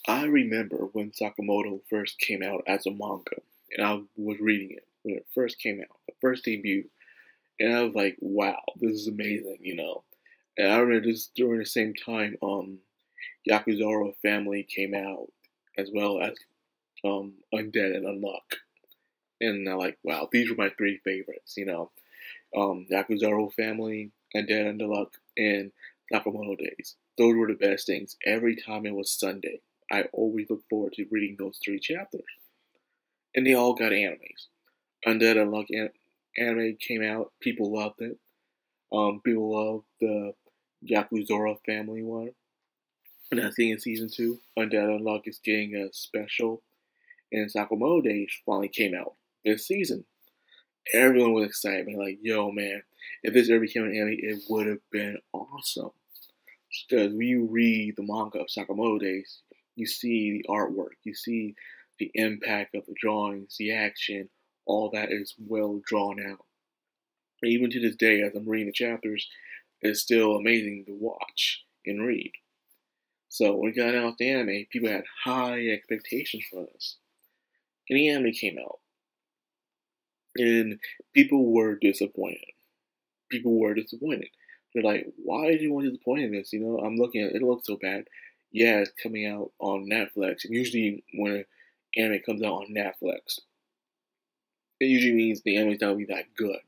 I remember when Sakamoto first came out as a manga, and I was reading it when it first came out, the first debut, and I was like, "Wow, this is amazing." And I remember this during the same time, Yakuza Family came out, as well as Undead and Unluck, and I'm like, "Wow, these were my three favorites." Yakuza Family, Undead and Unluck, and Sakamoto Days. Those were the best things. Every time it was Sunday, I always look forward to reading those three chapters. And they all got animes. Undead Unluck anime came out. People loved it. People loved the Yakuza Family one. And I think in season 2, Undead Unluck is getting a special. And Sakamoto Days finally came out this season. Everyone was excited. Like, yo, man, if this ever became an anime, it would have been awesome. Because when you read the manga of Sakamoto Days, you see the artwork, you see the impact of the drawings, the action, all that is well drawn out. And even to this day, as I'm reading the chapters, it's still amazing to watch and read. So when it got out the anime, people had high expectations for this. And the anime came out. And people were disappointed. They're like, why is anyone disappointed in this? I'm looking at it, it looks so bad. Yeah, it's coming out on Netflix. And usually when an anime comes out on Netflix, it usually means the anime's not going to be that good.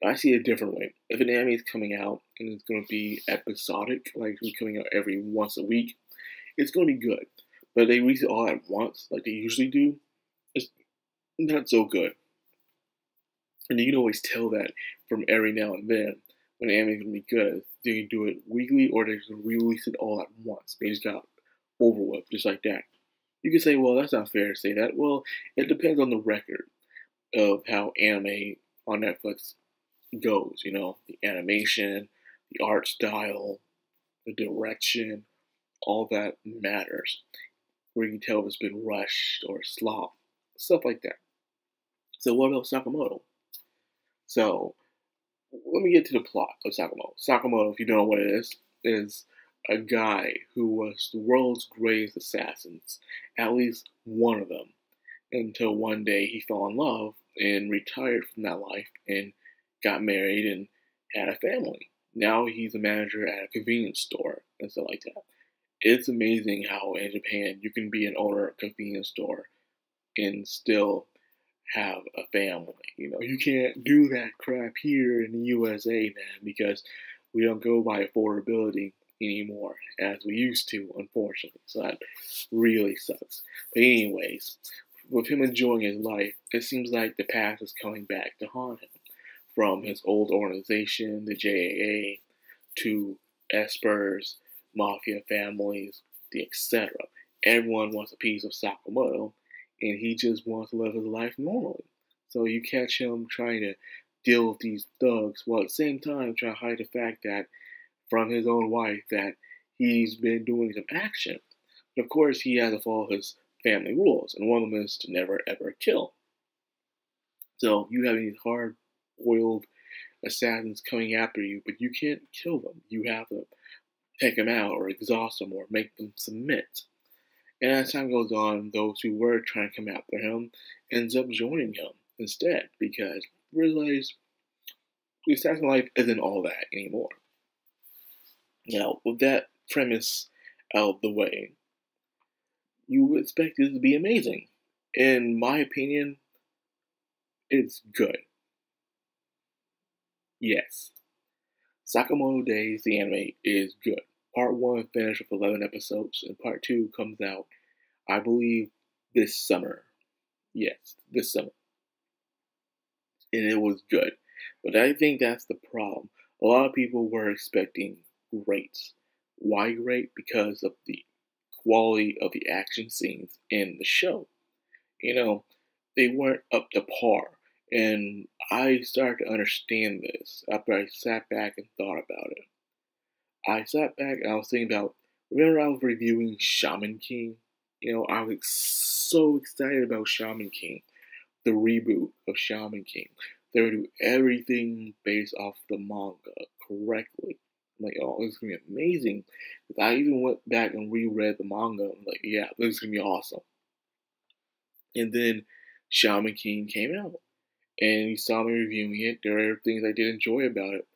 But I see it a different way. If an anime is coming out and it's going to be episodic, like it's coming out every once a week, it's going to be good. But if they release it all at once, like they usually do, it's not so good. And you can always tell that from every now and then when an anime is going to be good. They can do it weekly or they can release it all at once. They just got over with, just like that. You can say, well, that's not fair to say that. Well, it depends on the record of how anime on Netflix goes. The animation, the art style, the direction, all that matters. Where you can tell if it's been rushed or sloth, stuff like that. So what about Sakamoto? So, let me get to the plot of Sakamoto. Sakamoto, if you don't know what it is a guy who was the world's greatest assassins, at least one of them, until one day he fell in love and retired from that life and got married and had a family. Now he's a manager at a convenience store and stuff like that. It's amazing how in Japan you can be an owner of a convenience store and still have a family. You can't do that crap here in the USA, man, because we don't go by affordability anymore as we used to, unfortunately. So that really sucks. But anyways, with him enjoying his life, it seems like the past is coming back to haunt him. From his old organization, the JAA, to espers, mafia families, the etc. Everyone wants a piece of Sakamoto, and he just wants to live his life normally. So you catch him trying to deal with these thugs, while at the same time trying to hide the fact that from his own wife that he's been doing some action. And of course, he has to follow his family rules, and one of them is to never ever kill. So you have these hard-boiled assassins coming after you, but you can't kill them. You have to take them out or exhaust them or make them submit. And as time goes on, those who were trying to come after him ends up joining him instead because realize the assassin life isn't all that anymore. Now, with that premise out of the way, you would expect this to be amazing. In my opinion, it's good. Yes. Sakamoto Days, the anime, is good. Part 1 finished with 11 episodes, and Part 2 comes out, I believe, this summer. Yes, this summer. And it was good. But I think that's the problem. A lot of people were expecting great. Why great? Because of the quality of the action scenes in the show. They weren't up to par. And I started to understand this after I sat back and thought about it. I sat back and I was thinking about, remember I was reviewing Shaman King? I was so excited about Shaman King, the reboot of Shaman King. They would do everything based off the manga correctly. I'm like, oh, this is gonna be amazing. Because I even went back and reread the manga. I'm like, yeah, this is gonna be awesome. And then Shaman King came out, and you saw me reviewing it. There are things I did enjoy about it,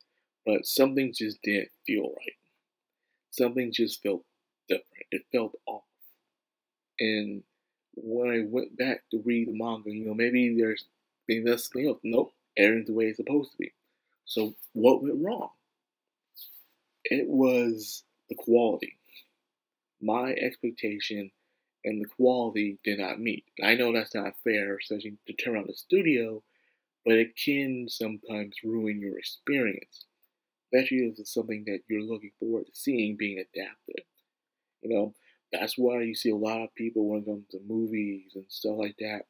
but something just didn't feel right. Something just felt different. It felt off. And when I went back to read the manga, maybe there's maybe that's something else. Nope, everything's the way it's supposed to be. So what went wrong? It was the quality. My expectation and the quality did not meet. I know that's not fair, especially to turn on the studio, but it can sometimes ruin your experience, especially if it's something that you're looking forward to seeing being adapted. You know, that's why you see a lot of people when it comes to movies and stuff like that,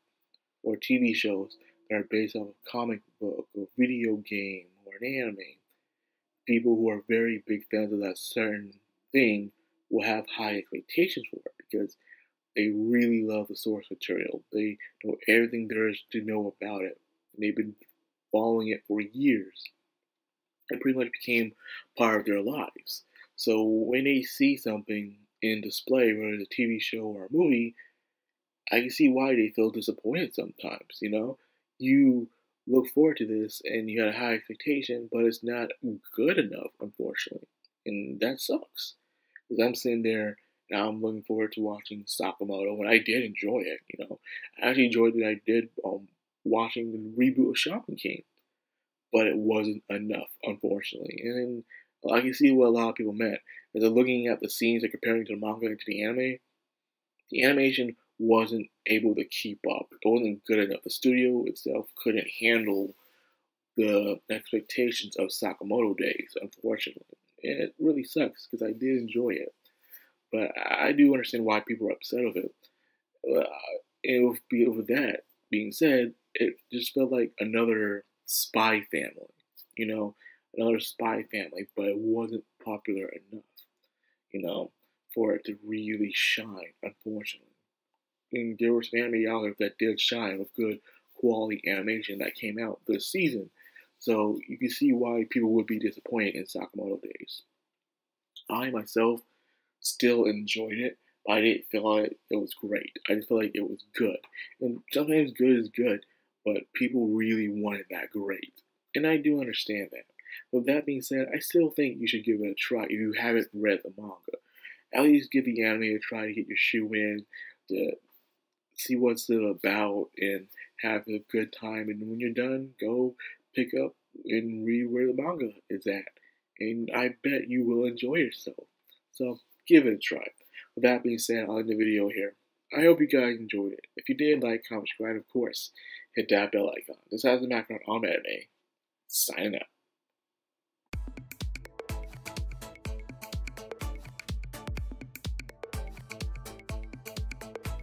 or TV shows that are based off a comic book or video game or an anime. People who are very big fans of that certain thing will have high expectations for it because they really love the source material. They know everything there is to know about it. And they've been following it for years. It pretty much became part of their lives. So when they see something in display, whether it's a TV show or a movie, I can see why they feel disappointed sometimes. You look forward to this and you had a high expectation, but it's not good enough, unfortunately, and that sucks. Because I'm sitting there and I'm looking forward to watching Sakamoto, and I did enjoy it. I actually enjoyed that I did watching the reboot of Shaman King, but it wasn't enough, unfortunately. And I can see what a lot of people meant. As they're looking at the scenes and comparing to the manga and to the anime, the animation wasn't able to keep up. It wasn't good enough. The studio itself couldn't handle the expectations of Sakamoto days, unfortunately. And it really sucks because I did enjoy it. But I do understand why people are upset with it. And with that being said, it just felt like another spy family, you know, another spy family, but it wasn't popular enough, you know, for it to really shine, unfortunately. And there were some anime out there that did shine with good quality animation that came out this season. So you can see why people would be disappointed in Sakamoto days. I myself still enjoyed it, but I didn't feel like it was great. I just felt like it was good. And sometimes good is good, but people really wanted that great. And I do understand that. With that being said, I still think you should give it a try if you haven't read the manga. At least give the anime a try to get your shoe in, to see what's it about, and have a good time. And when you're done, go pick up and read where the manga is at. And I bet you will enjoy yourself. So give it a try. With that being said, I'll end the video here. I hope you guys enjoyed it. If you did, like, comment, subscribe, of course, hit that bell icon. This has been Madcrownxox on Anime. Signing out.